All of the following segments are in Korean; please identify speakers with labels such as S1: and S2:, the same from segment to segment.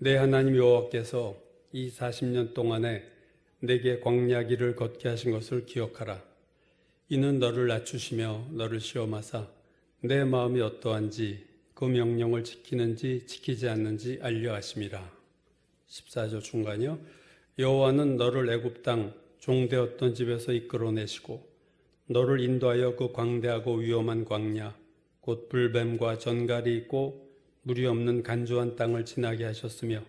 S1: 내 하나님 여호와께서 이 40년 동안에 내게 광야 길을 걷게 하신 것을 기억하라. 이는 너를 낮추시며 너를 시험하사 내 마음이 어떠한지 그 명령을 지키는지 지키지 않는지 알려 하심이라. 14절 중간이요. 여호와는 너를 애굽 땅 종되었던 집에서 이끌어내시고 너를 인도하여 그 광대하고 위험한 광야 곧 불뱀과 전갈이 있고 물이 없는 간조한 땅을 지나게 하셨으며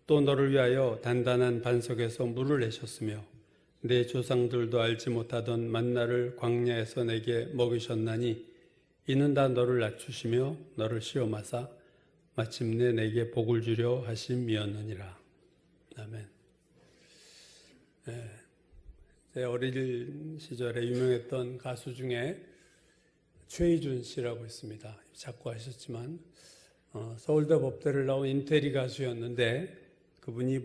S1: 또 너를 위하여 단단한 반석에서 물을 내셨으며 내 조상들도 알지 못하던 만나를 광야에서 내게 먹이셨나니 이는 다 너를 낮추시며 너를 시험하사 마침내 내게 복을 주려 하심이었느니라. 아멘. 제 어릴 시절에 유명했던 가수 중에 최희준 씨라고 있습니다. 자꾸 하셨지만 서울대 법대를 나온 인테리 가수였는데 그분이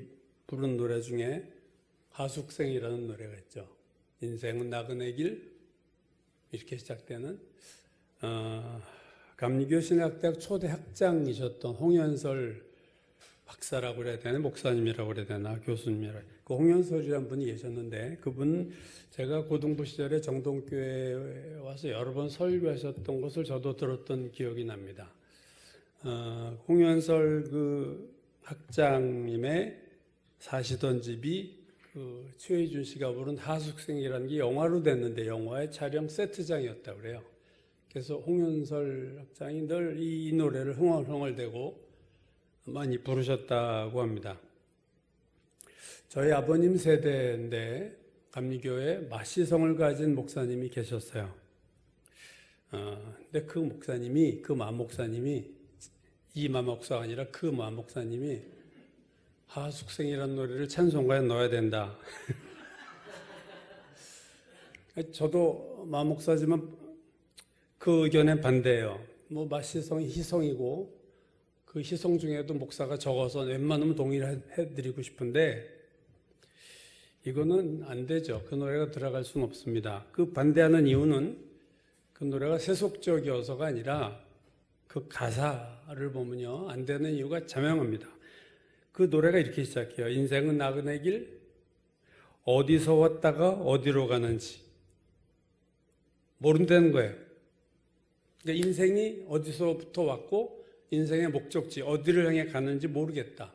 S1: 부른 노래 중에 하숙생이라는 노래가 있죠. 인생은 나그네 길 이렇게 시작되는 감리교 신학대학 초대 학장이셨던 홍현설 박사라고 그래야 되나 목사님이라고 그래야 되나 교수님이라고 그 홍현설이라는 분이 계셨는데 그분 제가 고등부 시절에 정동교회에 와서 여러 번 설교하셨던 것을 저도 들었던 기억이 납니다. 홍현설 그 학장님의 사시던 집이 그 최희준 씨가 부른 하숙생이라는 게 영화로 됐는데 영화의 촬영 세트장이었다고 그래요. 그래서 홍현설 학장이 늘 이 노래를 흥얼흥얼대고 많이 부르셨다고 합니다. 저희 아버님 세대인데 감리교회 마시성을 가진 목사님이 계셨어요. 근데 그 목사님이 그 마목사님이 이 마목사가 아니라 그 마목사님이 하숙생이라는 노래를 찬송가에 넣어야 된다. 저도 마목사지만 그 의견에 반대해요. 뭐 마시성이 희성이고 그 희성 중에도 목사가 적어서 웬만하면 동의를 해드리고 싶은데 이거는 안 되죠. 그 노래가 들어갈 수는 없습니다. 그 반대하는 이유는 그 노래가 세속적이어서가 아니라 그 가사를 보면요 안 되는 이유가 자명합니다. 그 노래가 이렇게 시작해요. 인생은 나그네 길 어디서 왔다가 어디로 가는지 모른다는 거예요. 그러니까 인생이 어디서부터 왔고 인생의 목적지 어디를 향해 가는지 모르겠다.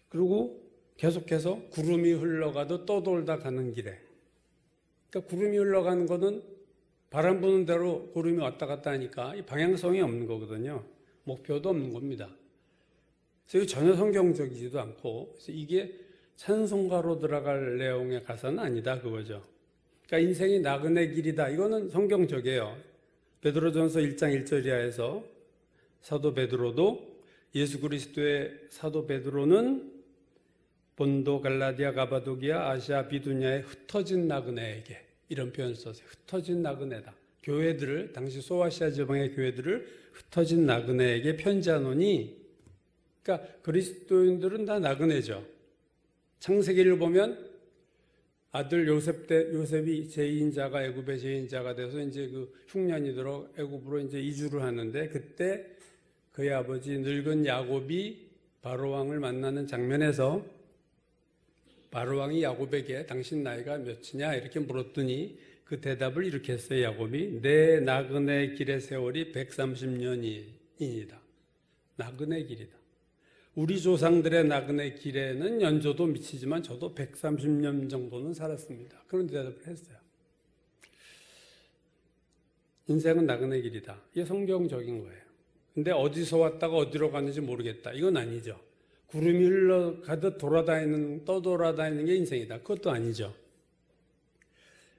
S1: 그리고 계속해서 구름이 흘러가도 떠돌다 가는 길에 그러니까 구름이 흘러가는 거는 바람 부는 대로 구름이 왔다 갔다 하니까 이 방향성이 없는 거거든요. 목표도 없는 겁니다. 그래서 전혀 성경적이지도 않고 그래서 이게 찬송가로 들어갈 내용의 가사는 아니다 그거죠. 그러니까 인생이 나그네 길이다. 이거는 성경적이에요. 베드로전서 1장 1절 이하에서 사도 베드로도 예수 그리스도의 사도 베드로는 본도, 갈라디아, 가바도기아, 아시아, 비두냐에 흩어진 나그네에게 이런 표현을 썼어요. 흩어진 나그네다. 교회들을 당시 소아시아 지방의 교회들을 흩어진 나그네에게 편지하노니 그러니까 그리스도인들은 다 나그네죠. 창세기를 보면 아들 요셉이 제2인자가 애굽의 제2인자가 돼서 이제 그 흉년이 들어 애굽으로 이제 이주를 하는데 그때 그의 아버지 늙은 야곱이 바로왕을 만나는 장면에서 바로왕이 야곱에게 당신 나이가 몇이냐 이렇게 물었더니 그 대답을 이렇게 했어요. 야곱이 내 나그네 길의 세월이 130년이니이다. 나그네 길이다. 우리 조상들의 나그네 길에는 연조도 미치지만 저도 130년 정도는 살았습니다. 그런 대답을 했어요. 인생은 나그네 길이다. 이게 성경적인 거예요. 근데 어디서 왔다가 어디로 가는지 모르겠다. 이건 아니죠. 구름이 흘러가듯 떠돌아다니는 게 인생이다. 그것도 아니죠.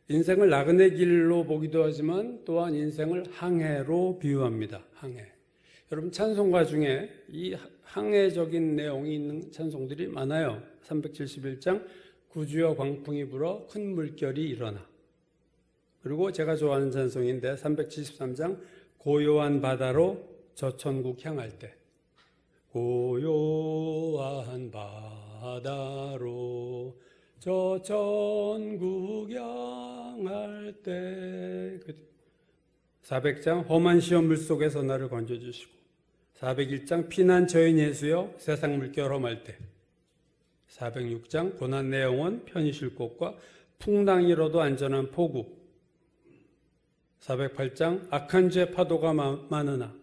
S1: 인생을 나그네 길로 보기도 하지만 또한 인생을 항해로 비유합니다. 항해. 여러분 찬송가 중에 이 항해적인 내용이 있는 찬송들이 많아요. 371장 구주여 광풍이 불어 큰 물결이 일어나. 그리고 제가 좋아하는 찬송인데 373장 고요한 바다로 저 천국 향할 때 고요한 바다로 저 천국 향할 때 400장 험한 시험 물속에서 나를 건져주시고 401장 피난 저인 예수여 세상 물결 험할 때, 406장 고난 내 영혼 편히 쉴 곳과 풍랑이로도 안전한 포구, 408장 악한 죄 파도가 많으나,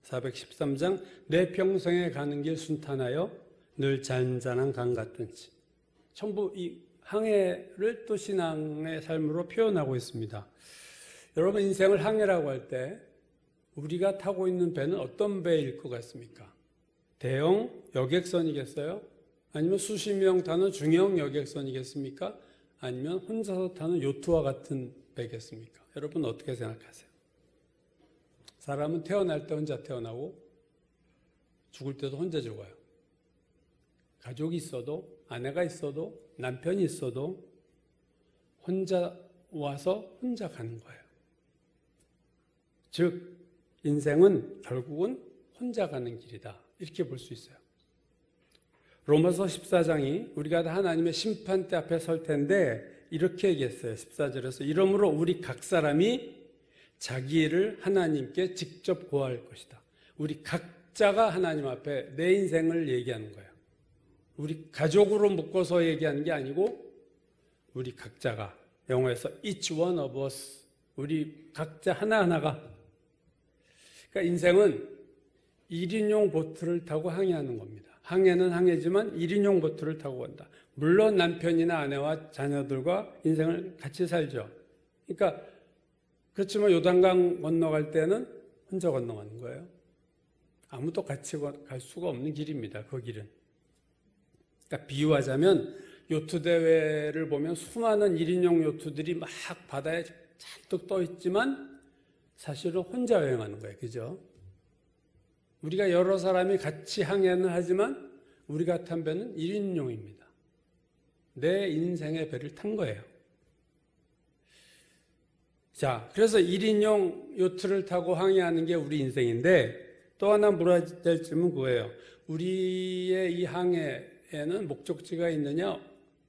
S1: 413장 내 평생에 가는 길 순탄하여 늘 잔잔한 강 같은지. 전부 이 항해를 또 신앙의 삶으로 표현하고 있습니다. 여러분, 인생을 항해라고 할 때 우리가 타고 있는 배는 어떤 배일 것 같습니까? 대형 여객선이겠어요? 아니면 수십 명 타는 중형 여객선이겠습니까? 아니면 혼자서 타는 요트와 같은 배겠습니까? 여러분 어떻게 생각하세요? 사람은 태어날 때 혼자 태어나고 죽을 때도 혼자 죽어요. 가족이 있어도, 아내가 있어도, 남편이 있어도 혼자 와서 혼자 가는 거예요. 즉 인생은 결국은 혼자 가는 길이다, 이렇게 볼 수 있어요. 로마서 14장이 우리가 다 하나님의 심판대 앞에 설 텐데 이렇게 얘기했어요. 14절에서 이러므로 우리 각 사람이 자기 일을 하나님께 직접 고할 것이다. 우리 각자가 하나님 앞에 내 인생을 얘기하는 거예요. 우리 가족으로 묶어서 얘기하는 게 아니고 우리 각자가, 영어에서 each one of us, 우리 각자 하나하나가. 그러니까 인생은 1인용 보트를 타고 항해하는 겁니다. 항해는 항해지만 1인용 보트를 타고 간다. 물론 남편이나 아내와 자녀들과 인생을 같이 살죠. 그러니까 그렇지만 요단강 건너갈 때는 혼자 건너가는 거예요. 아무도 같이 갈 수가 없는 길입니다. 그 길은. 그러니까 비유하자면 요트 대회를 보면 수많은 1인용 요트들이 막 바다에 잔뜩 떠 있지만 사실은 혼자 여행하는 거예요. 그죠? 우리가 여러 사람이 같이 항해는 하지만 우리가 탄 배는 1인용입니다. 내 인생의 배를 탄 거예요. 자, 그래서 1인용 요트를 타고 항해하는 게 우리 인생인데 또 하나 물어야 될 질문은 그거예요. 우리의 이 항해에는 목적지가 있느냐?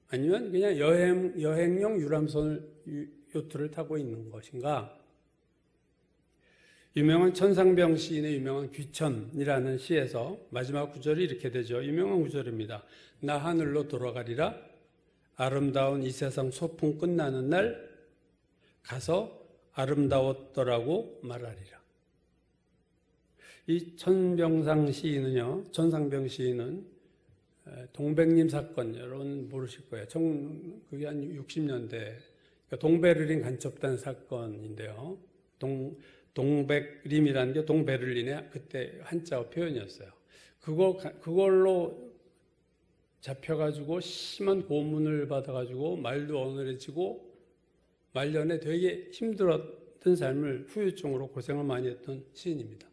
S1: 아니면 그냥 여행용 유람선 요트를 타고 있는 것인가? 유명한 천상병 시인의 유명한 귀천이라는 시에서 마지막 구절이 이렇게 되죠. 유명한 구절입니다. 나 하늘로 돌아가리라. 아름다운 이 세상 소풍 끝나는 날 가서 아름다웠더라고 말하리라. 이 천상병 시인은 동백님 사건, 여러분 모르실 거예요. 그게 한 60년대, 그러니까 동베를린 간첩단 사건인데요. 동백림이라는 게 동베를린의 그때 한자어 표현이었어요. 그걸로 잡혀가지고 심한 고문을 받아가지고 말도 어눌해지고 말년에 되게 힘들었던 삶을 후유증으로 고생을 많이 했던 시인입니다.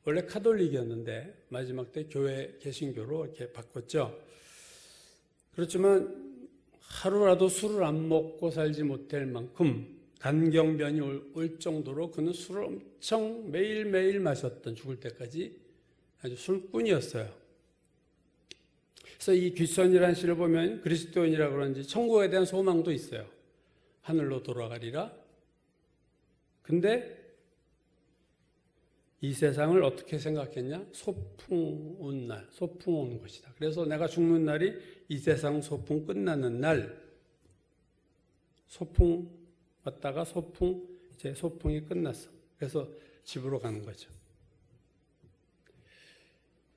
S1: 원래 카톨릭이었는데 마지막 때 교회 개신교로 이렇게 바꿨죠. 그렇지만 하루라도 술을 안 먹고 살지 못할 만큼 간경변이 올 정도로 그는 술을 엄청 매일매일 마셨던, 죽을 때까지 아주 술꾼이었어요. 그래서 이 귀천이라는 시를 보면 그리스도인이라 그런지 천국에 대한 소망도 있어요. 하늘로 돌아가리라. 근데 이 세상을 어떻게 생각했냐? 소풍 온 날, 소풍 온 것이다. 그래서 내가 죽는 날이 이 세상 소풍 끝나는 날, 소풍 왔다가 이제 소풍이 끝났어. 그래서 집으로 가는 거죠.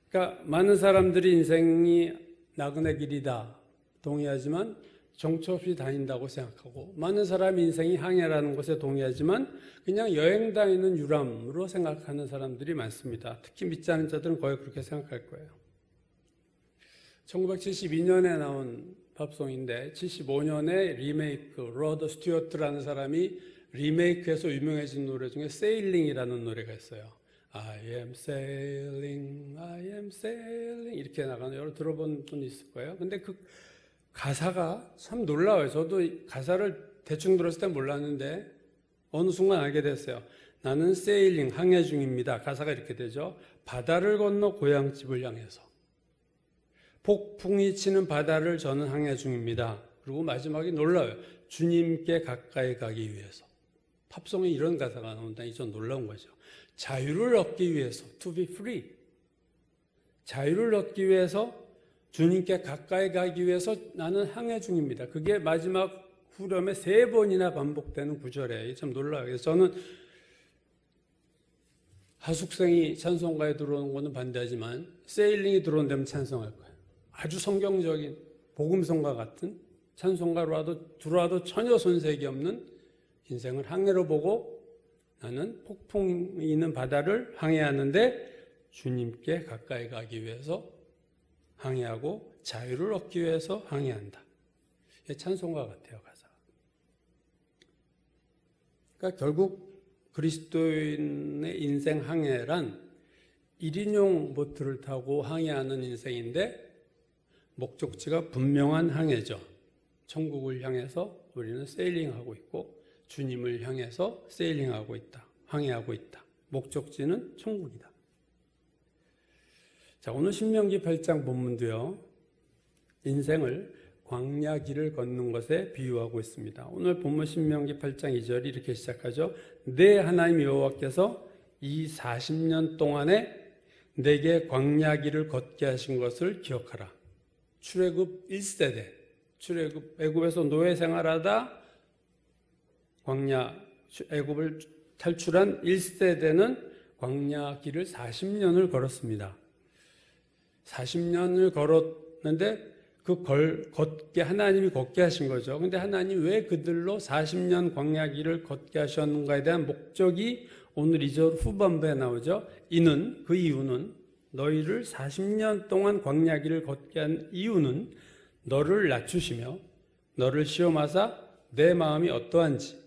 S1: 그러니까 많은 사람들이 인생이 나그네 길이다 동의하지만 정처 없이 다닌다고 생각하고, 많은 사람이 인생이 항해라는 것에 동의하지만 그냥 여행 다니는 유람으로 생각하는 사람들이 많습니다. 특히 믿지 않는 자들은 거의 그렇게 생각할 거예요. 1972년에 나온 팝송인데 75년에 리메이크, 로드 스튜어트라는 사람이 리메이크해서 유명해진 노래 중에 세일링이라는 노래가 있어요. I am sailing, I am sailing 이렇게 나가는, 여러분 들어본 분 있을 거예요. 근데 그 가사가 참 놀라워요. 저도 가사를 대충 들었을 때 몰랐는데 어느 순간 알게 됐어요. 나는 세일링, 항해 중입니다. 가사가 이렇게 되죠. 바다를 건너 고향집을 향해서. 폭풍이 치는 바다를 저는 항해 중입니다. 그리고 마지막에 놀라워요. 주님께 가까이 가기 위해서. 팝송에 이런 가사가 나온다니 좀 놀라운 거죠. 자유를 얻기 위해서, to be free. 자유를 얻기 위해서 주님께 가까이 가기 위해서 나는 항해 중입니다. 그게 마지막 후렴에 3번이나 반복되는 구절이에요. 참 놀라워요. 그래서 저는 하숙생이 찬송가에 들어오는 거는 반대하지만 세일링이 들어온다면 찬송할 거예요. 아주 성경적인 복음성과 같은 찬송가로 들어와도 전혀 손색이 없는 인생을 항해로 보고 나는 폭풍이 있는 바다를 항해하는데 주님께 가까이 가기 위해서 항해하고 자유를 얻기 위해서 항해한다. 이게 찬송가 같아요, 가사. 그러니까 결국 그리스도인의 인생 항해란 1인용 보트를 타고 항해하는 인생인데 목적지가 분명한 항해죠. 천국을 향해서 우리는 세일링하고 있고 주님을 향해서 세일링하고 있다. 항해하고 있다. 목적지는 천국이다. 자, 오늘 신명기 8장 본문도요. 인생을 광야 길을 걷는 것에 비유하고 있습니다. 오늘 본문 신명기 8장 2절이 이렇게 시작하죠. 내 하나님 여호와께서 이 40년 동안에 내게 광야 길을 걷게 하신 것을 기억하라. 출애굽 1세대, 애굽에서 노예 생활하다 광야 애굽을 탈출한 1세대는 광야 길을 40년을 걸었습니다. 40년을 걸었는데 걷게 하나님이 걷게 하신 거죠. 근데 하나님 왜 그들로 40년 광야 길을 걷게 하셨는가에 대한 목적이 오늘 2절 후반부에 나오죠. 그 이유는 너희를 40년 동안 광야 길을 걷게 한 이유는 너를 낮추시며 너를 시험하사 내 마음이 어떠한지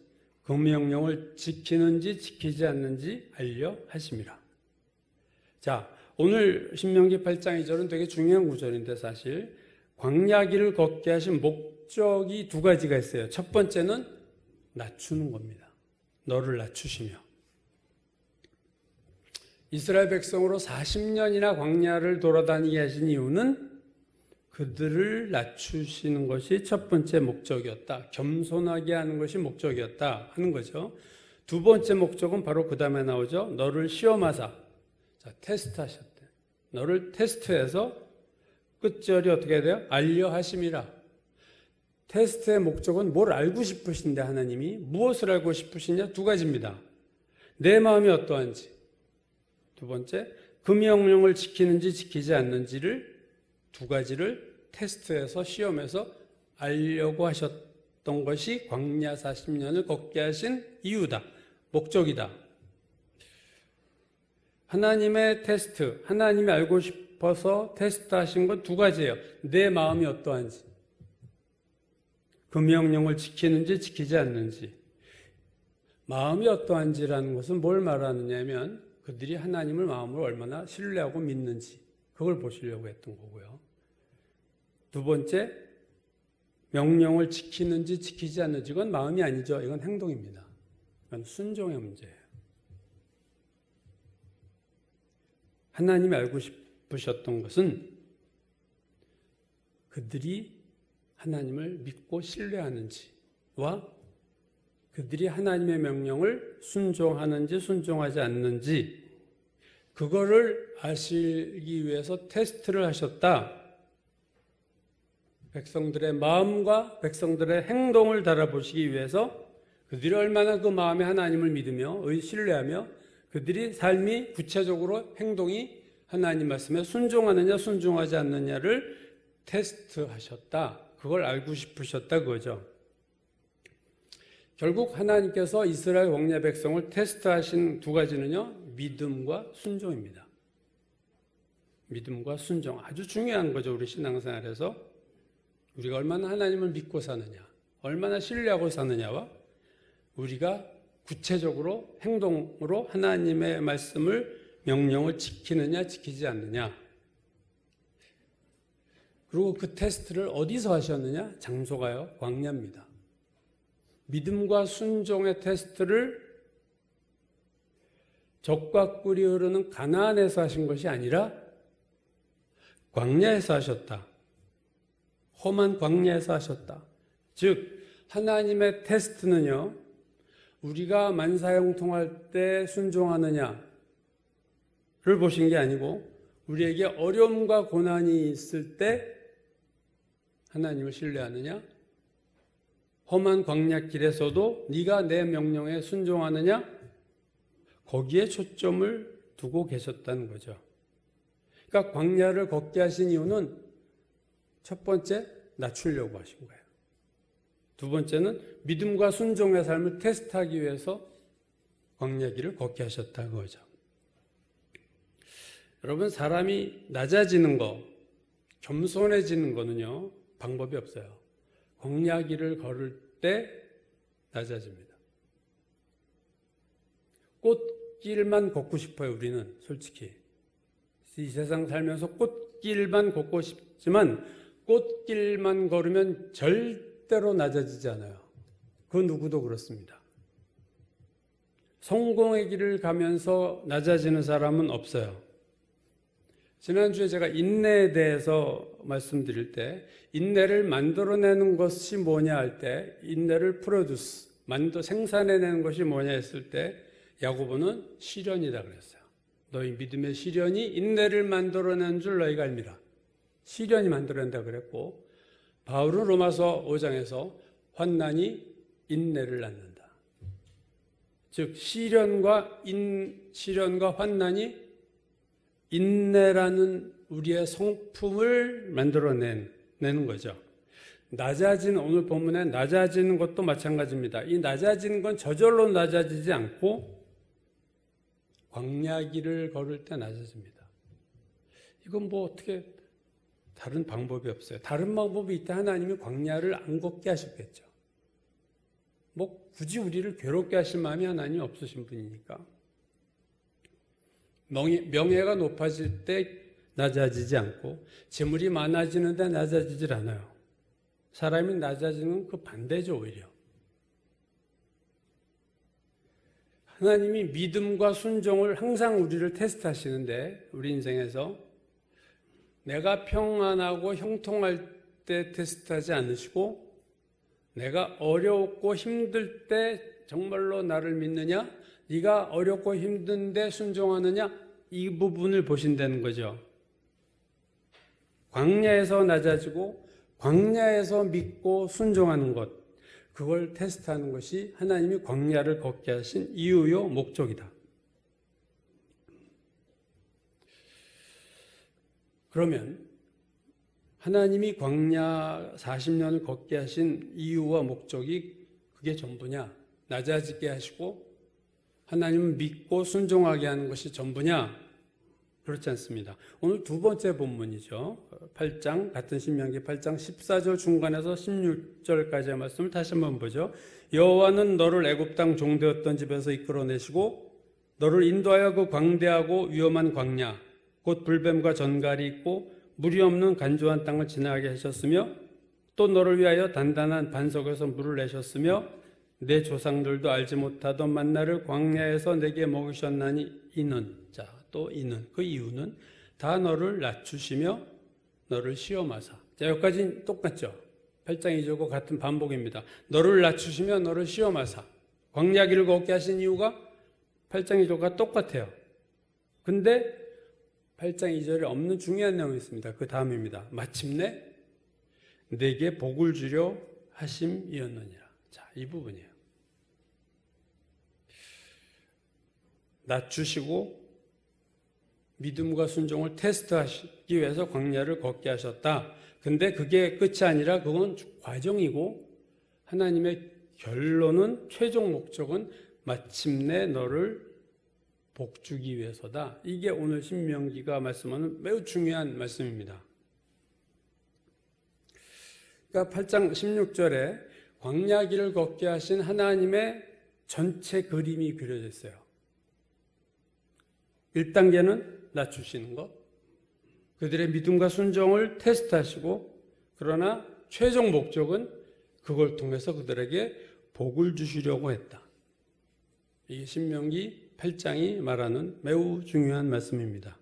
S1: 그 명령을 지키는지 지키지 않는지 알려 하심이라. 자, 오늘 신명기 8장 2절은 되게 중요한 구절인데 사실 광야 길을 걷게 하신 목적이 2가지가 있어요. 첫 번째는 낮추는 겁니다. 너를 낮추시며. 이스라엘 백성으로 40년이나 광야를 돌아다니게 하신 이유는 그들을 낮추시는 것이 첫 번째 목적이었다. 겸손하게 하는 것이 목적이었다 하는 거죠. 2번째 목적은 바로 그 다음에 나오죠. 너를 시험하사. 자, 테스트하셨대. 너를 테스트해서 끝절이 어떻게 돼요? 알려 하심이라. 테스트의 목적은 뭘 알고 싶으신데 하나님이 무엇을 알고 싶으시냐? 2가지입니다. 내 마음이 어떠한지. 2번째, 그 명령을 지키는지 지키지 않는지를 2가지를 테스트해서 시험해서 알려고 하셨던 것이 광야 40년을 걷게 하신 이유다. 목적이다. 하나님의 테스트, 하나님이 알고 싶어서 테스트하신 건 2가지예요. 내 마음이 어떠한지, 그 명령을 지키는지 지키지 않는지. 마음이 어떠한지라는 것은 뭘 말하느냐면 그들이 하나님을 마음으로 얼마나 신뢰하고 믿는지 그걸 보시려고 했던 거고요. 2번째, 명령을 지키는지 지키지 않는지. 이건 마음이 아니죠. 이건 행동입니다. 이건 순종의 문제예요. 하나님이 알고 싶으셨던 것은 그들이 하나님을 믿고 신뢰하는지와 그들이 하나님의 명령을 순종하는지 순종하지 않는지 그거를 아시기 위해서 테스트를 하셨다. 백성들의 마음과 백성들의 행동을 달아보시기 위해서 그들이 얼마나 그 마음에 하나님을 믿으며 신뢰하며 그들이 삶이 구체적으로 행동이 하나님 말씀에 순종하느냐 순종하지 않느냐를 테스트하셨다. 그걸 알고 싶으셨다 그거죠. 결국 하나님께서 이스라엘 광야 백성을 테스트하신 2가지는요. 믿음과 순종입니다. 믿음과 순종. 아주 중요한 거죠. 우리 신앙생활에서. 우리가 얼마나 하나님을 믿고 사느냐, 얼마나 신뢰하고 사느냐와 우리가 구체적으로 행동으로 하나님의 말씀을 명령을 지키느냐 지키지 않느냐. 그리고 그 테스트를 어디서 하셨느냐? 장소가요. 광야입니다. 믿음과 순종의 테스트를 적과 꿀이 흐르는 가나안에서 하신 것이 아니라 광야에서 하셨다. 험한 광야에서 하셨다. 즉 하나님의 테스트는요. 우리가 만사형통할 때 순종하느냐를 보신 게 아니고 우리에게 어려움과 고난이 있을 때 하나님을 신뢰하느냐? 험한 광야 길에서도 네가 내 명령에 순종하느냐? 거기에 초점을 두고 계셨다는 거죠. 그러니까 광야를 걷게 하신 이유는 첫 번째, 낮추려고 하신 거예요. 두 번째는 믿음과 순종의 삶을 테스트하기 위해서 광야 길을 걷게 하셨다는 거죠. 여러분, 사람이 낮아지는 거, 겸손해지는 거는요, 방법이 없어요. 광야 길을 걸을 때 낮아집니다. 꽃길만 걷고 싶어요, 우리는 솔직히. 이 세상 살면서 꽃길만 걷고 싶지만 꽃길만 걸으면 절대로 낮아지지 않아요. 그 누구도 그렇습니다. 성공의 길을 가면서 낮아지는 사람은 없어요. 지난주에 제가 인내에 대해서 말씀드릴 때 인내를 만들어내는 것이 뭐냐 할 때 인내를 프로듀스, 생산해내는 것이 뭐냐 했을 때 야고보는 시련이다 그랬어요. 너희 믿음의 시련이 인내를 만들어내는 줄 너희가 알미라. 시련이 만들어낸다 그랬고, 바울은 로마서 5장에서 환난이 인내를 낳는다. 즉 시련과 환난이 인내라는 우리의 성품을 만들어내는 거죠. 오늘 본문에 낮아지는 것도 마찬가지입니다. 이 낮아지는 건 저절로 낮아지지 않고 광야 길을 걸을 때 낮아집니다. 이건 뭐 어떻게 다른 방법이 없어요. 다른 방법이 있다 하나님이 광야를 안 걷게 하셨겠죠. 뭐 굳이 우리를 괴롭게 하실 마음이 하나님이 없으신 분이니까. 명예가 높아질 때 낮아지지 않고 재물이 많아지는데 낮아지질 않아요. 사람이 낮아지는 그 반대죠, 오히려. 하나님이 믿음과 순종을 항상 우리를 테스트하시는데 우리 인생에서 내가 평안하고 형통할 때 테스트하지 않으시고 내가 어렵고 힘들 때 정말로 나를 믿느냐? 네가 어렵고 힘든데 순종하느냐? 이 부분을 보신다는 거죠. 광야에서 낮아지고 광야에서 믿고 순종하는 것, 그걸 테스트하는 것이 하나님이 광야를 걷게 하신 이유요 목적이다. 그러면 하나님이 광야 40년을 걷게 하신 이유와 목적이 그게 전부냐? 낮아지게 하시고 하나님을 믿고 순종하게 하는 것이 전부냐? 그렇지 않습니다. 오늘 두 번째 본문이죠. 8장, 같은 신명기 8장 14절 중간에서 16절까지의 말씀을 다시 한번 보죠. 여호와는 너를 애굽 땅 종되었던 집에서 이끌어내시고 너를 인도하여 그 광대하고 위험한 광야, 곧 불뱀과 전갈이 있고 물이 없는 간조한 땅을 지나게 하셨으며 또 너를 위하여 단단한 반석에서 물을 내셨으며 내 조상들도 알지 못하던 만나를 광야에서 내게 먹으셨나니 이는 그 이유는 다 너를 낮추시며 너를 시험하사. 자, 여기까지는 똑같죠. 8장 2절과 같은 반복입니다. 너를 낮추시며 너를 시험하사. 광야 길을 걷게 하신 이유가 8장 2절과 똑같아요. 근데 8장 2절에 없는 중요한 내용이 있습니다. 그 다음입니다. 마침내 내게 복을 주려 하심이었느니라. 자, 이 부분이에요. 낮추시고 믿음과 순종을 테스트하시기 위해서 광야를 걷게 하셨다. 근데 그게 끝이 아니라 그건 과정이고 하나님의 결론은, 최종 목적은 마침내 너를 복주기 위해서다. 이게 오늘 신명기가 말씀하는 매우 중요한 말씀입니다. 그러니까 8장 16절에 광야 길을 걷게 하신 하나님의 전체 그림이 그려져 있어요. 1단계는 낮추시는 것, 그들의 믿음과 순종을 테스트하시고, 그러나 최종 목적은 그걸 통해서 그들에게 복을 주시려고 했다. 이게 신명기 8장이 말하는 매우 중요한 말씀입니다.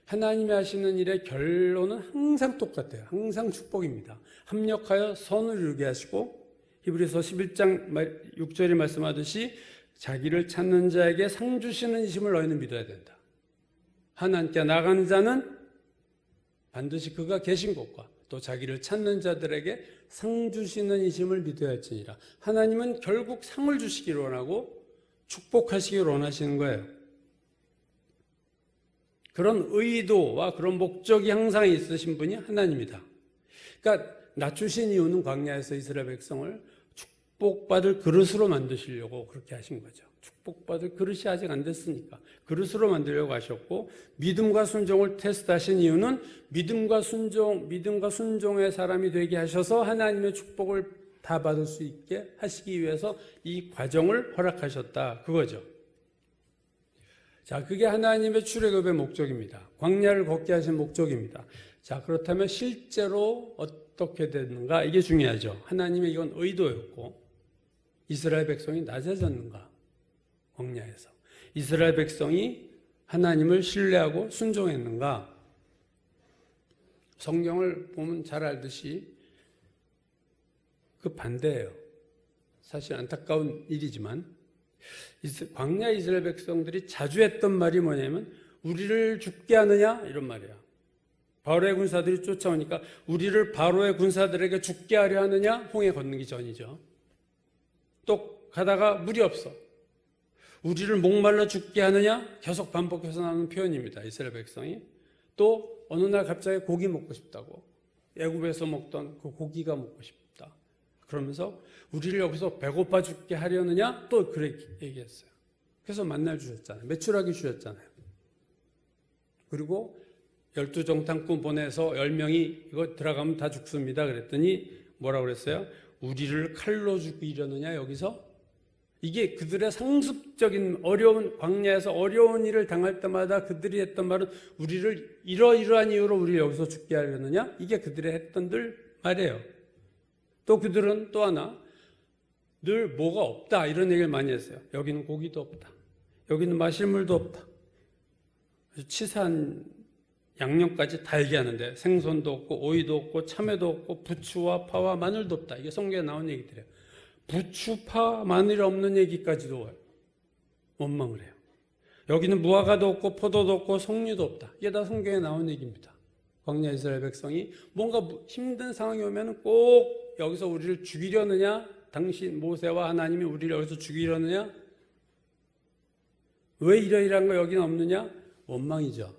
S1: 하나님이 하시는 일의 결론은 항상 똑같아요. 항상 축복입니다. 합력하여 선을 이루게 하시고, 히브리서 11장 6절에 말씀하듯이 자기를 찾는 자에게 상 주시는 이심을 너희는 믿어야 된다. 하나님께 나가는 자는 반드시 그가 계신 곳과 또 자기를 찾는 자들에게 상 주시는 이심을 믿어야 할지니라. 하나님은 결국 상을 주시기를 원하고 축복하시기를 원하시는 거예요. 그런 의도와 그런 목적이 항상 있으신 분이 하나님이다. 그러니까 낮추신 이유는 광야에서 이스라엘 백성을 축복받을 그릇으로 만드시려고 그렇게 하신 거죠. 축복받을 그릇이 아직 안 됐으니까 그릇으로 만들려고 하셨고, 믿음과 순종을 테스트하신 이유는 믿음과 순종의 사람이 되게 하셔서 하나님의 축복을 다 받을 수 있게 하시기 위해서 이 과정을 허락하셨다, 그거죠. 자, 그게 하나님의 출애굽의 목적입니다. 광야를 걷게 하신 목적입니다. 자, 그렇다면 실제로 어떻게 됐는가? 이게 중요하죠. 하나님의 이건 의도였고, 이스라엘 백성이 낮아졌는가? 광야에서 이스라엘 백성이 하나님을 신뢰하고 순종했는가? 성경을 보면 잘 알듯이 그 반대예요. 사실 안타까운 일이지만 광야 이스라엘 백성들이 자주 했던 말이 뭐냐면 우리를 죽게 하느냐? 이런 말이야. 바로의 군사들이 쫓아오니까 우리를 바로의 군사들에게 죽게 하려 하느냐? 홍해 건너기 전이죠. 또 가다가 물이 없어. 우리를 목말라 죽게 하느냐? 계속 반복해서 나오는 표현입니다. 이스라엘 백성이. 또 어느 날 갑자기 고기 먹고 싶다고. 애굽에서 먹던 그 고기가 먹고 싶다. 그러면서 우리를 여기서 배고파 죽게 하려느냐? 또 그렇게 얘기했어요. 그래서 만날 주셨잖아요. 메추라기 주셨잖아요. 그리고 12정탐꾼 보내서 10명이 이거 들어가면 다 죽습니다. 그랬더니 뭐라고 그랬어요? 우리를 칼로 죽이려느냐 여기서? 이게 그들의 상습적인 어려운 광야에서 어려운 일을 당할 때마다 그들이 했던 말은 우리를 이러이러한 이유로 우리를 여기서 죽게 하려느냐? 이게 그들의 했던 말이에요. 또 그들은 또 하나 늘 뭐가 없다 이런 얘기를 많이 했어요. 여기는 고기도 없다. 여기는 마실 물도 없다. 치사한 양념까지 다 얘기하는데 생선도 없고 오이도 없고 참외도 없고 부추와 파와 마늘도 없다. 이게 성경에 나온 얘기들이에요. 부추, 파, 마늘 없는 얘기까지도 원망을 해요. 여기는 무화과도 없고 포도도 없고 석류도 없다. 이게 다 성경에 나온 얘기입니다. 광야 이스라엘 백성이 뭔가 힘든 상황이 오면 꼭 여기서 우리를 죽이려느냐? 당신 모세와 하나님이 우리를 여기서 죽이려느냐? 왜 이러이러한 거 여기는 없느냐? 원망이죠.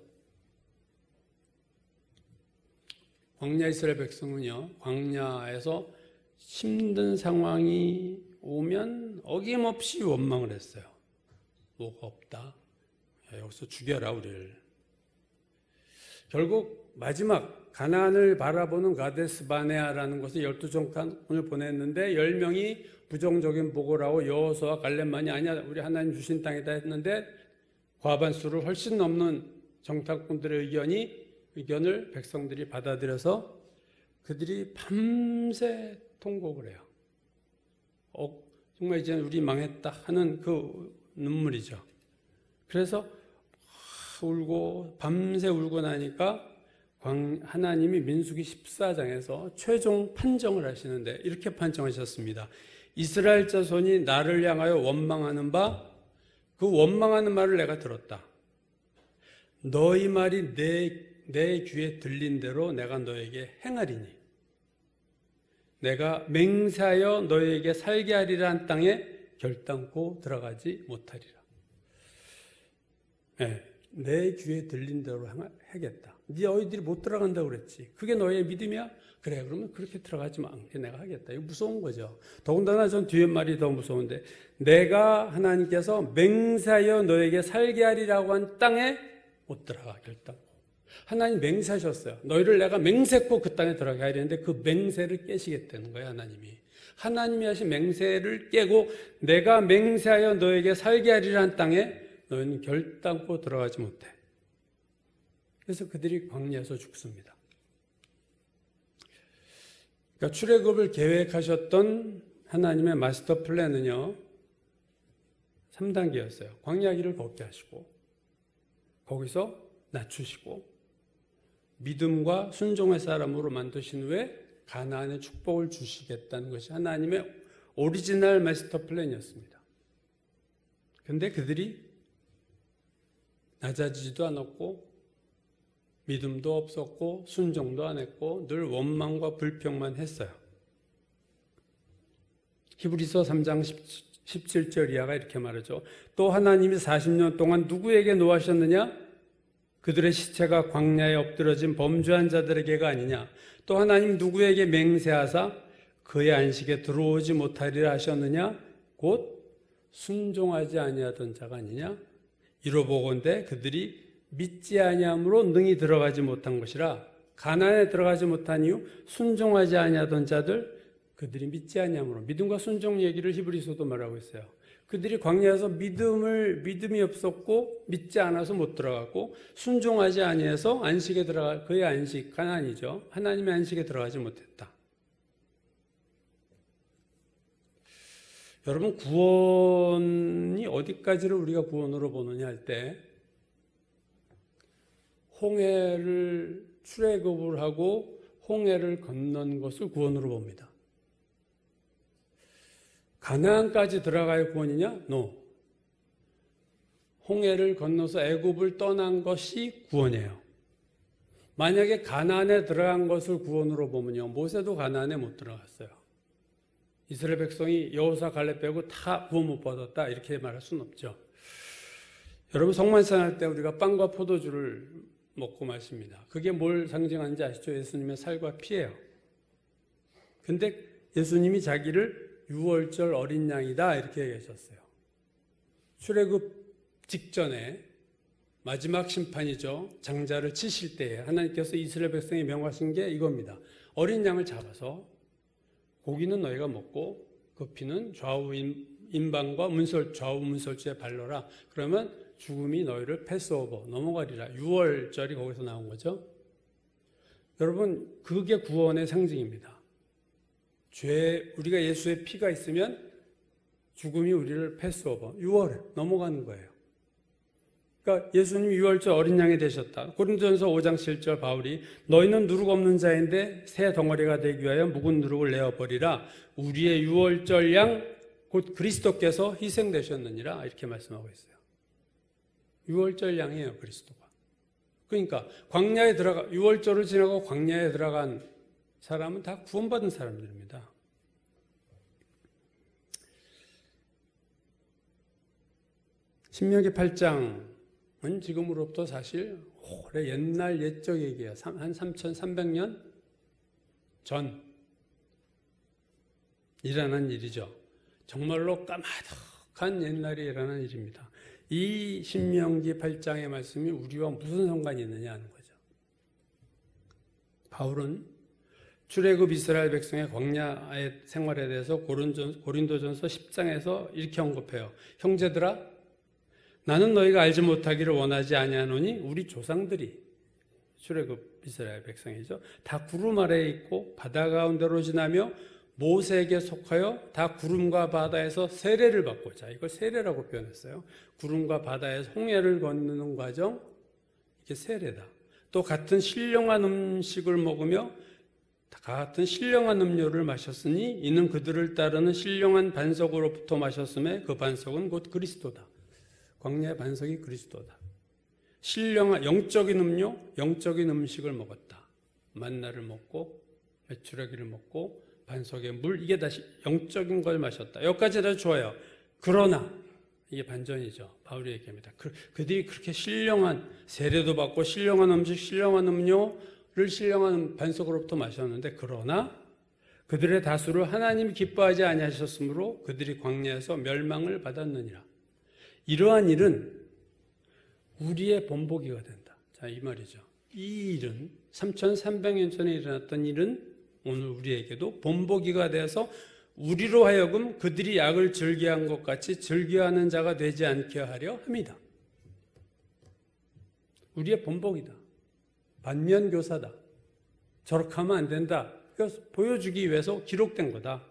S1: 광야 이스라엘 백성은요, 광야에서 힘든 상황이 오면 어김없이 원망을 했어요. 뭐가 없다. 여기서 죽여라 우리를. 결국 마지막 가나안을 바라보는 가데스 바네아라는 곳에 12정탐꾼을 보냈는데 10명이 부정적인 보고를 하고 여호수아와 갈렙만이 아니야 우리 하나님 주신 땅이다 했는데 과반수를 훨씬 넘는 정탐꾼들의 의견을 백성들이 받아들여서 그들이 밤새 통곡을 해요. 정말 이제 우리 망했다 하는 그 눈물이죠. 그래서 울고 밤새 울고 나니까 하나님이 민수기 14장에서 최종 판정을 하시는데 이렇게 판정하셨습니다. 이스라엘 자손이 나를 향하여 원망하는 바 그 원망하는 말을 내가 들었다. 너희 말이 내 귀에 들린 대로 내가 너에게 행하리니 내가 맹세하여 너희에게 살게 하리라 한 땅에 결단코 들어가지 못하리라. 네, 내 귀에 들린 대로 하겠다. 너희들이 못 들어간다고 그랬지. 그게 너희의 믿음이야? 그래, 그러면 그렇게 들어가지 않게 내가 하겠다. 이거 무서운 거죠. 더군다나 전 뒤에 말이 더 무서운데 내가 하나님께서 맹세하여 너에게 살게 하리라고 한 땅에 못 들어가 결단코. 하나님 맹세하셨어요. 너희를 내가 맹세코 그 땅에 들어가게 하려는데 그 맹세를 깨시겠다는 거예요. 하나님이 하신 맹세를 깨고 내가 맹세하여 너에게 살게 하리라 한 땅에 너희는 결단코 들어가지 못해. 그래서 그들이 광야에서 죽습니다. 그러니까 출애굽을 계획하셨던 하나님의 마스터 플랜은요 3단계였어요. 광야 길을 걷게 하시고 거기서 낮추시고 믿음과 순종의 사람으로 만드신 후에 가나안의 축복을 주시겠다는 것이 하나님의 오리지널 마스터 플랜이었습니다. 그런데 그들이 낮아지지도 않았고 믿음도 없었고 순종도 안 했고 늘 원망과 불평만 했어요. 히브리서 3장 17절 이하가 이렇게 말하죠. 또 하나님이 40년 동안 누구에게 노하셨느냐? 그들의 시체가 광야에 엎드러진 범죄한 자들에게가 아니냐? 또 하나님 누구에게 맹세하사 그의 안식에 들어오지 못하리라 하셨느냐? 곧 순종하지 아니하던 자가 아니냐? 이로보건대 그들이 믿지 아니함으로 능히 들어가지 못한 것이라. 가나안에 들어가지 못한 이유 순종하지 아니하던 자들, 그들이 믿지 아니함으로. 믿음과 순종 얘기를 히브리서도 말하고 있어요. 그들이 광야에서 믿음이 없었고 믿지 않아서 못 들어갔고 순종하지 아니해서 안식에 들어가, 그의 안식, 가나안이죠. 하나님의 안식에 들어가지 못했다. 여러분, 구원이 어디까지를 우리가 구원으로 보느냐 할 때 홍해를 출애굽을 하고 홍해를 건넌 것을 구원으로 봅니다. 가나안까지 들어가야 구원이냐? No. 홍해를 건너서 애굽을 떠난 것이 구원이에요. 만약에 가나안에 들어간 것을 구원으로 보면요, 모세도 가나안에 못 들어갔어요. 이스라엘 백성이 여호수아 갈렙 빼고 다 구원 못 받았다 이렇게 말할 수는 없죠. 여러분, 성만찬할 때 우리가 빵과 포도주를 먹고 마십니다. 그게 뭘 상징하는지 아시죠? 예수님의 살과 피예요. 근데 예수님이 자기를 유월절 어린 양이다 이렇게 얘기하셨어요. 출애굽 직전에 마지막 심판이죠. 장자를 치실 때에 하나님께서 이스라엘 백성에 명하신 게 이겁니다. 어린 양을 잡아서 고기는 너희가 먹고 그 피는 좌우 인방과 좌우 문설주에 발라라. 그러면 죽음이 너희를 패스오버 넘어가리라. 유월절이 거기서 나온 거죠. 여러분, 그게 구원의 상징입니다. 우리가 예수의 피가 있으면 죽음이 우리를 패스오버, 6월에 넘어가는 거예요. 그러니까 예수님이 6월절 어린 양이 되셨다. 고린도전서 5장 7절 바울이 너희는 누룩 없는 자인데 새 덩어리가 되기 위하여 묵은 누룩을 내어버리라. 우리의 6월절 양 곧 그리스도께서 희생되셨느니라 이렇게 말씀하고 있어요. 6월절 양이에요, 그리스도가. 그러니까 광야에 6월절을 지나고 광야에 들어간 사람은 다 구원받은 사람들입니다. 신명기 8장은 지금으로부터 사실 오래 옛날 옛적 얘기예요. 한 3,300년 전 일어난 일이죠. 정말로 까마득한 옛날에 일어난 일입니다. 이 신명기 8장의 말씀이 우리와 무슨 상관이 있느냐 하는 거죠. 바울은 출애굽 이스라엘 백성의 광야의 생활에 대해서 고린도전서 10장에서 이렇게 언급해요. 형제들아, 나는 너희가 알지 못하기를 원하지 아니하노니 우리 조상들이, 출애굽 이스라엘 백성이죠, 다 구름 아래에 있고 바다 가운데로 지나며 모세에게 속하여 다 구름과 바다에서 세례를 받고, 자, 이걸 세례라고 표현했어요. 구름과 바다에서 홍해를 건너는 과정, 이게 세례다. 또 같은 신령한 음식을 먹으며 같은 신령한 음료를 마셨으니 이는 그들을 따르는 신령한 반석으로부터 마셨음에 그 반석은 곧 그리스도다. 광야의 반석이 그리스도다. 신령한 영적인 음료, 영적인 음식을 먹었다. 만나를 먹고 메추라기를 먹고 반석의 물, 이게 다시 영적인 걸 마셨다. 여기까지 다 좋아요. 그러나 이게 반전이죠. 바울이 얘기합니다. 그들이 그렇게 신령한 세례도 받고 신령한 음식, 신령한 음료를 신령한 반석으로부터 마셨는데, 그러나 그들의 다수를 하나님이 기뻐하지 아니하셨으므로 그들이 광야에서 멸망을 받았느니라. 이러한 일은 우리의 본보기가 된다. 자, 이 말이죠. 이 일은 3,300년 전에 일어났던 일은 오늘 우리에게도 본보기가 돼서 우리로 하여금 그들이 약을 즐겨한 것 같이 즐겨하는 자가 되지 않게 하려 합니다. 우리의 본보기다. 반면교사다. 저렇게 하면 안 된다. 그래서 보여주기 위해서 기록된 거다.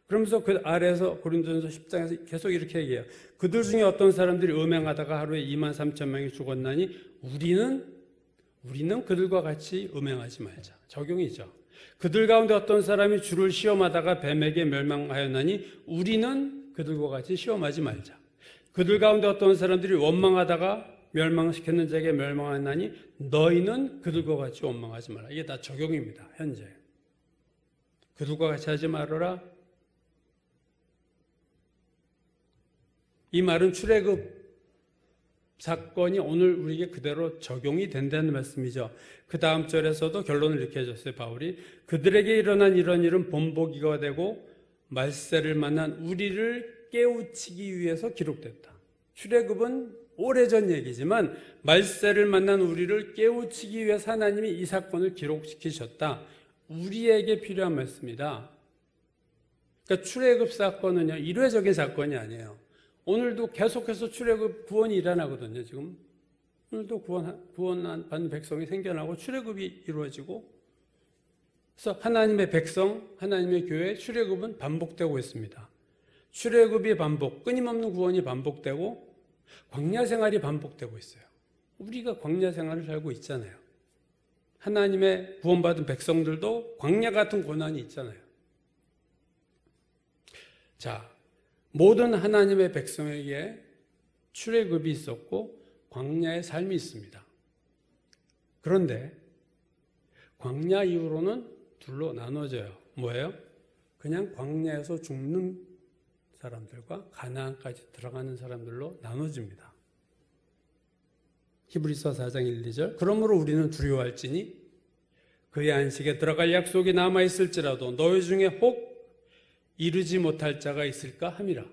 S1: 그러면서 그 아래에서 고린도전서 10장에서 계속 이렇게 얘기해요. 그들 중에 어떤 사람들이 음행하다가 하루에 23,000명이 죽었나니 우리는 그들과 같이 음행하지 말자. 적용이죠. 그들 가운데 어떤 사람이 주를 시험하다가 뱀에게 멸망하였나니 우리는 그들과 같이 시험하지 말자. 그들 가운데 어떤 사람들이 원망하다가 멸망시켰는 자에게 멸망하나니 너희는 그들과 같이 원망하지 말라. 이게 다 적용입니다. 현재. 그들과 같이 하지 말아라. 이 말은 출애굽 사건이 오늘 우리에게 그대로 적용이 된다는 말씀이죠. 그 다음 절에서도 결론을 이렇게 해줬어요. 바울이 그들에게 일어난 이런 일은 본보기가 되고 말세를 만난 우리를 깨우치기 위해서 기록됐다. 출애굽은 오래전 얘기지만 말세를 만난 우리를 깨우치기 위해서 하나님이 이 사건을 기록시키셨다. 우리에게 필요한 말씀이다. 그러니까 출애굽 사건은요, 일회적인 사건이 아니에요. 오늘도 계속해서 출애굽 구원이 일어나거든요. 지금 오늘도 구원받는 백성이 생겨나고 출애굽이 이루어지고, 그래서 하나님의 백성, 하나님의 교회 출애굽은 반복되고 있습니다. 출애굽이 반복, 끊임없는 구원이 반복되고 광야 생활이 반복되고 있어요. 우리가 광야 생활을 살고 있잖아요. 하나님의 구원받은 백성들도 광야 같은 고난이 있잖아요. 자, 모든 하나님의 백성에게 출애굽이 있었고 광야의 삶이 있습니다. 그런데 광야 이후로는 둘로 나눠져요. 뭐예요? 그냥 광야에서 죽는 사람들과 가나안까지 들어가는 사람들로 나눠집니다. 히브리서 4장 1, 2절 그러므로 우리는 두려워할지니 그의 안식에 들어갈 약속이 남아있을지라도 너희 중에 혹 이르지 못할 자가 있을까 함이라.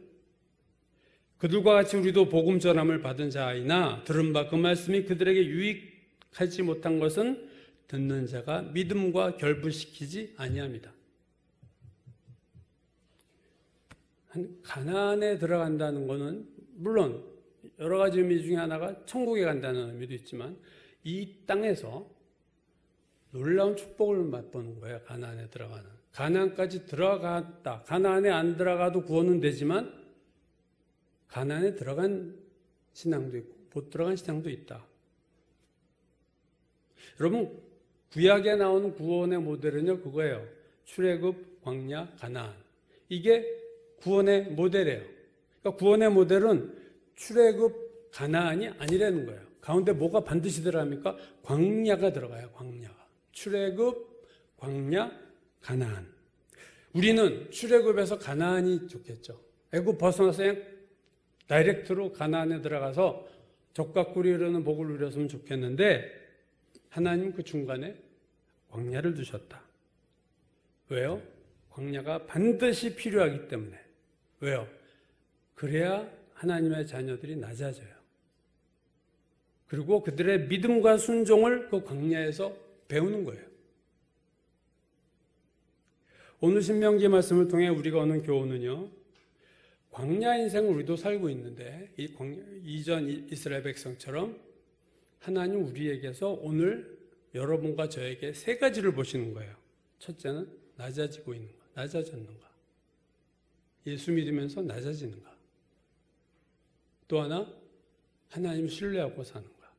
S1: 그들과 같이 우리도 복음 전함을 받은 자이나 들은 바 그 말씀이 그들에게 유익하지 못한 것은 듣는 자가 믿음과 결부시키지 아니합니다. 가나안에 들어간다는 것은 물론 여러 가지 의미 중에 하나가 천국에 간다는 의미도 있지만 이 땅에서 놀라운 축복을 맛보는 거예요. 가나안에 들어가는. 가나안까지 들어갔다. 가나안에 안 들어가도 구원은 되지만 가나안에 들어간 신앙도 있고 못 들어간 신앙도 있다. 여러분 구약에 나오는 구원의 모델은요 그거예요. 출애굽, 광야, 가나안. 이게 구원의 모델이에요. 그러니까 구원의 모델은 출애굽, 가나안이 아니라는 거예요. 가운데 뭐가 반드시 들어갑니까? 광야가 들어가요. 광야가. 출애굽, 광야, 가나안. 우리는 출애굽에서 가나안이 좋겠죠. 애굽 벗어나서 그냥 다이렉트로 가나안에 들어가서 적과 꿀이 흐르는 복을 누렸으면 좋겠는데 하나님 그 중간에 광야를 두셨다. 왜요? 광야가 반드시 필요하기 때문에. 왜요? 그래야 하나님의 자녀들이 낮아져요. 그리고 그들의 믿음과 순종을 그 광야에서 배우는 거예요. 오늘 신명기 말씀을 통해 우리가 얻는 교훈은요, 광야 인생을 우리도 살고 있는데 이전 이스라엘 백성처럼 하나님 우리에게서 오늘 여러분과 저에게 세 가지를 보시는 거예요. 첫째는 낮아지고 있는가, 낮아졌는가. 예수 믿으면서 낮아지는가. 또 하나 하나님 신뢰하고 사는가.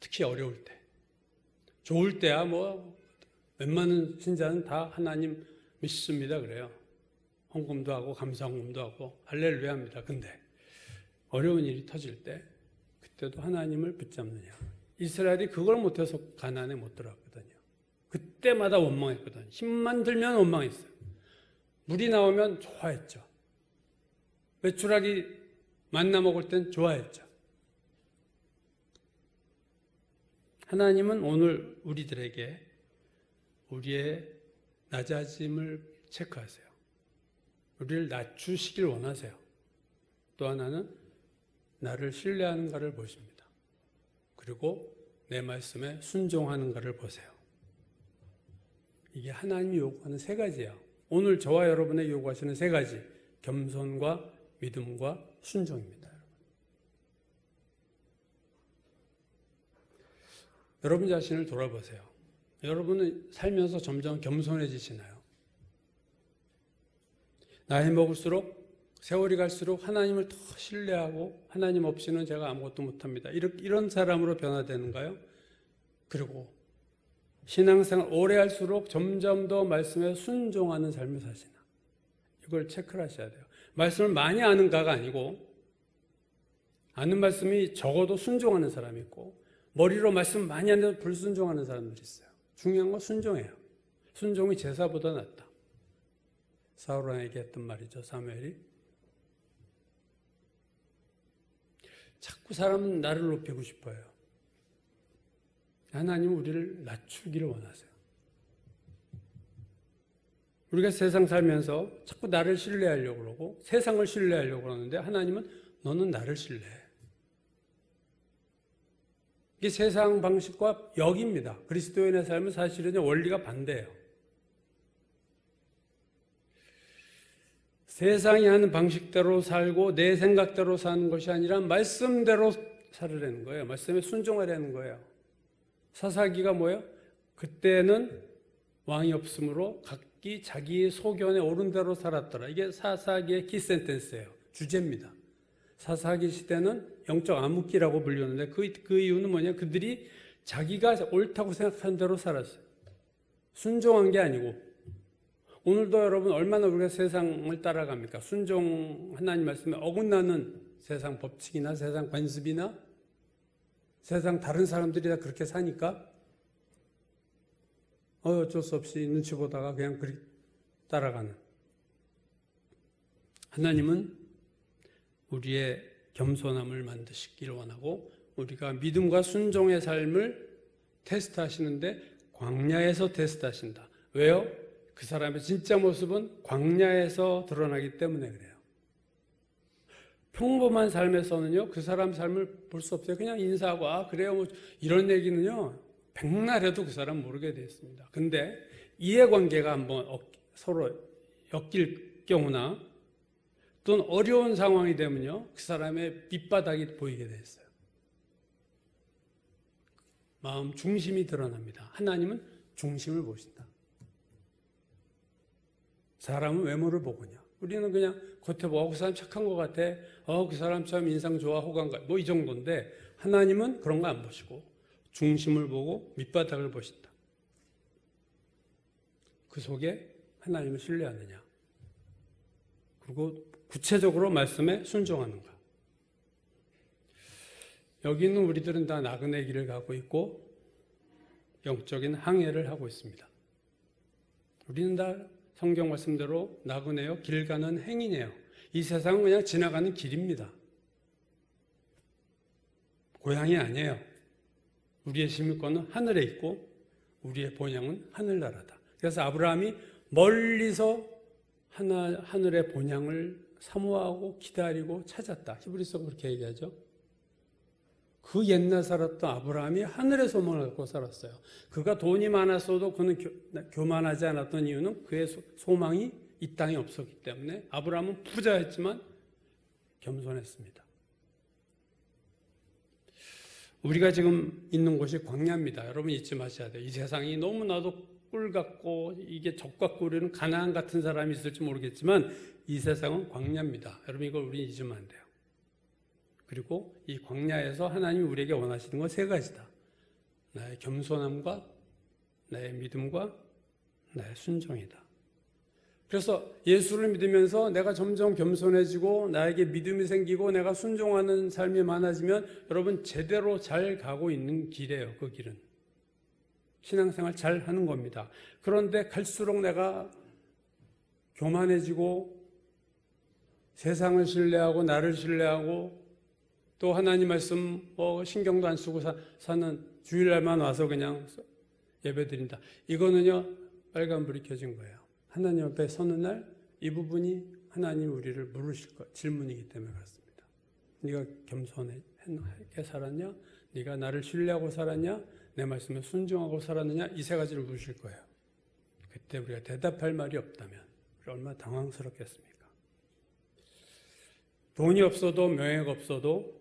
S1: 특히 어려울 때. 좋을 때야 뭐 웬만한 신자는 다 하나님 믿습니다 그래요. 헌금도 하고 감사헌금도 하고 할렐루야 합니다. 근데 어려운 일이 터질 때 그때도 하나님을 붙잡느냐. 이스라엘이 그걸 못해서 가나안에 못 들어갔거든요. 그때마다 원망했거든요. 힘만 들면 원망했어요. 물이 나오면 좋아했죠. 메추라기 만나 먹을 땐 좋아했죠. 하나님은 오늘 우리들에게 우리의 낮아짐을 체크하세요. 우리를 낮추시길 원하세요. 또 하나는 나를 신뢰하는가를 보십니다. 그리고 내 말씀에 순종하는가를 보세요. 이게 하나님이 요구하는 세 가지예요. 오늘 저와 여러분의 요구하시는 세 가지. 겸손과 믿음과 순종입니다. 여러분 자신을 돌아보세요. 여러분은 살면서 점점 겸손해지시나요? 나이 먹을수록 세월이 갈수록 하나님을 더 신뢰하고 하나님 없이는 제가 아무것도 못합니다. 이런 사람으로 변화되는가요? 그리고 신앙생활 오래 할수록 점점 더 말씀에 순종하는 삶을 사시나? 이걸 체크를 하셔야 돼요. 말씀을 많이 아는가가 아니고 아는 말씀이 적어도 순종하는 사람이 있고 머리로 말씀 많이 하는데 불순종하는 사람들이 있어요. 중요한 건 순종이에요. 순종이 제사보다 낫다. 사울왕에게 했던 말이죠. 사무엘이. 자꾸 사람은 나를 높이고 싶어요. 하나님은 우리를 낮추기를 원하세요. 우리가 세상 살면서 자꾸 나를 신뢰하려고 그러고 세상을 신뢰하려고 그러는데 하나님은 너는 나를 신뢰해. 이게 세상 방식과 역입니다. 그리스도인의 삶은 사실은 원리가 반대예요. 세상이 하는 방식대로 살고 내 생각대로 사는 것이 아니라 말씀대로 살으라는 거예요. 말씀에 순종하라는 거예요. 사사기가 뭐예요? 그때는 왕이 없으므로 각기 자기 소견에 옳은 대로 살았더라. 이게 사사기의 키센텐스예요. 주제입니다. 사사기 시대는 영적 암흑기라고 불렸는데 그 이유는 뭐냐? 그들이 자기가 옳다고 생각하는 대로 살았어요. 순종한 게 아니고. 오늘도 여러분 얼마나 우리가 세상을 따라갑니까? 순종 하나님 말씀에 어긋나는 세상 법칙이나 세상 관습이나 세상 다른 사람들이 다 그렇게 사니까 어쩔 수 없이 눈치 보다가 그냥 따라가는. 하나님은 우리의 겸손함을 만드시기를 원하고 우리가 믿음과 순종의 삶을 테스트하시는데 광야에서 테스트하신다. 왜요? 그 사람의 진짜 모습은 광야에서 드러나기 때문에 그래요. 평범한 삶에서는요, 그 사람 삶을 볼 수 없어요. 그냥 인사하고, 아, 그래요. 뭐 이런 얘기는요, 백날 해도 그 사람 모르게 되어 있습니다. 근데 이해관계가 한번 서로 엮일 경우나 또는 어려운 상황이 되면요, 그 사람의 밑바닥이 보이게 되어 있어요. 마음 중심이 드러납니다. 하나님은 중심을 보신다. 사람은 외모를 보거냐. 우리는 그냥 겉에 보고 그 사람 착한 것 같아. 그 사람 참 인상 좋아, 호감 가. 뭐 이 정도인데 하나님은 그런 거 안 보시고 중심을 보고 밑바닥을 보신다. 그 속에 하나님을 신뢰하느냐. 그리고 구체적으로 말씀에 순종하는가. 여기는 우리들은 다 나그네 길을 가고 있고 영적인 항해를 하고 있습니다. 우리는 다 성경 말씀대로 나그네요, 길 가는 행인이에요. 이 세상은 그냥 지나가는 길입니다. 고향이 아니에요. 우리의 시민권은 하늘에 있고 우리의 본향은 하늘나라다. 그래서 아브라함이 멀리서 하늘의 본향을 사모하고 기다리고 찾았다. 히브리서 그렇게 얘기하죠. 그 옛날 살았던 아브라함이 하늘의 소망을 갖고 살았어요. 그가 돈이 많았어도 그는 교만하지 않았던 이유는 그의 소망이 이 땅에 없었기 때문에 아브라함은 부자였지만 겸손했습니다. 우리가 지금 있는 곳이 광야입니다. 여러분 잊지 마셔야 돼요. 이 세상이 너무나도 꿀 같고 이게 적 같고 우리는 가나안 같은 사람이 있을지 모르겠지만 이 세상은 광야입니다. 여러분 이걸 우리 잊으면 안 돼요. 그리고 이 광야에서 하나님이 우리에게 원하시는 건 세 가지다. 나의 겸손함과 나의 믿음과 나의 순종이다. 그래서 예수를 믿으면서 내가 점점 겸손해지고 나에게 믿음이 생기고 내가 순종하는 삶이 많아지면 여러분 제대로 잘 가고 있는 길이에요. 그 길은. 신앙생활 잘 하는 겁니다. 그런데 갈수록 내가 교만해지고 세상을 신뢰하고 나를 신뢰하고 또 하나님 말씀 신경도 안 쓰고 사는 주일날만 와서 그냥 예배드린다. 이거는요 빨간불이 켜진 거예요. 하나님 앞에 서는 날 이 부분이 하나님 우리를 물으실 것 질문이기 때문에 그렇습니다. 네가 겸손하게 살았냐? 네가 나를 신뢰하고 살았냐? 내 말씀에 순종하고 살았느냐? 이 세 가지를 물으실 거예요. 그때 우리가 대답할 말이 없다면 얼마나 당황스럽겠습니까? 돈이 없어도 명예가 없어도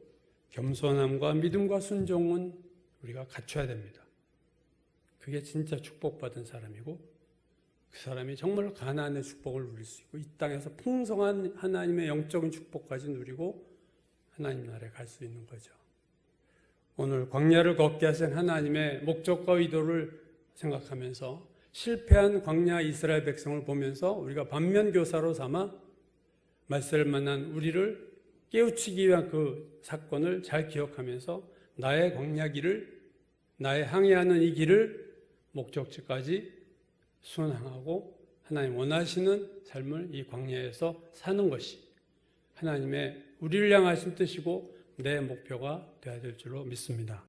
S1: 겸손함과 믿음과 순종은 우리가 갖춰야 됩니다. 그게 진짜 축복받은 사람이고 그 사람이 정말 가나안의 축복을 누릴 수 있고 이 땅에서 풍성한 하나님의 영적인 축복까지 누리고 하나님 나라에 갈 수 있는 거죠. 오늘 광야를 걷게 하신 하나님의 목적과 의도를 생각하면서 실패한 광야 이스라엘 백성을 보면서 우리가 반면교사로 삼아 말씀을 만난 우리를 깨우치기 위한 그 사건을 잘 기억하면서 나의 광야길을, 나의 항해하는 이 길을 목적지까지 순항하고 하나님 원하시는 삶을 이 광야에서 사는 것이 하나님의 우리를 향하신 뜻이고 내 목표가 되어야 될 줄로 믿습니다.